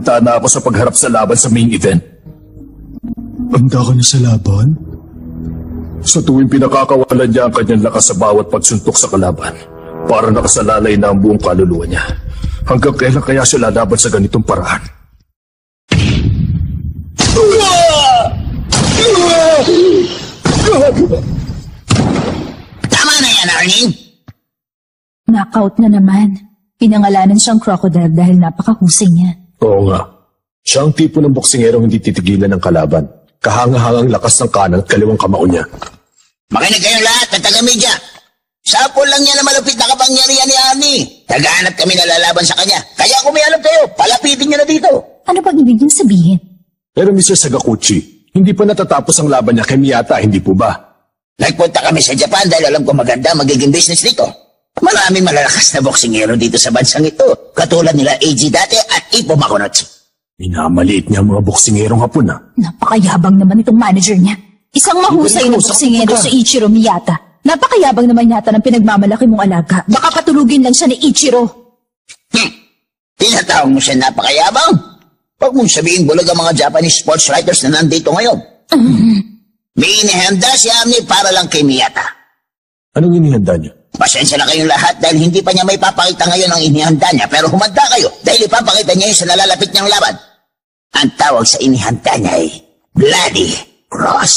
handa na ako sa pagharap sa laban sa main event. Handa ka na sa laban? Sa tuwing pinakakawalan niya ang kanyang lakas sa bawat pagsuntok sa kalaban, para nakasalalay na ang buong kaluluwa niya. Hanggang kailan kaya siya lalaban sa ganitong paraan? Tama na yan, Arnie! Knockout na naman. Pinangalanan siyang crocodile dahil napakahusay niya. Oo nga. Siya ang tipo ng boksingerong hindi titigilan ng kalaban. Kahanga-hangang lakas ng kanan at kaliwang kamao niya. Makinig kayong lahat at taga-media. Sapol lang niya na malupit na kapangyarihan ni Arnie. Naghahanap kami na lalaban sa kanya. Kaya kung may alam kayo, palapitin niyo na dito. Ano bang ibig niyong sabihin? Pero Mr. Sagakuchi, hindi pa natatapos ang laban niya kay Miyata, hindi po ba? Nagpunta kami sa Japan dahil alam ko maganda magiging business dito. Maraming malalakas na boksingero dito sa bansang ito. Katulad nila AG dati at Ippo Makunot. Minamaliit niya ang mga boksingerong Hapon, ha? Napakayabang naman itong manager niya. Isang mahusay na boksingero si Ichiro Miyata. Napakayabang naman yata ng pinagmamalaki mong alaga. Baka patulugin lang siya ni Ichiro. Tinatawag mo siya napakayabang? Huwag mong sabihin bulag ang mga Japanese sports writers na nandito ngayon. May inihanda si Arnie para lang kay Miyata. Anong inihanda niya? Pasensya na kayong lahat dahil hindi pa niya may papakita ngayon ang inihanda niya, pero humanda kayo dahil ipapakita niya yung sa nalalapit niyang laban. Ang tawag sa inihanda niya ay Bloody Cross.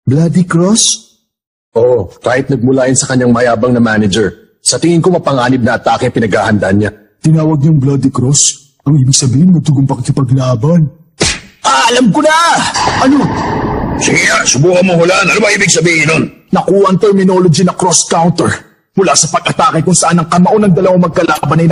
Bloody Cross? Oo, kahit nagmula yun sa kanyang mayabang na manager. Sa tingin ko mapanganib na atake pinaghahanda niya. Tinawag niyang Bloody Cross. Ang ibig sabihin, matugong pakikipaglaban. Alam ko na! Ano? Sige nga, subukan mo hulaan. Ano ba ibig sabihin nun? Nakuha ang terminology na cross-counter mula sa pag-atake kung saan ang kamao ng dalawang magkalaban ay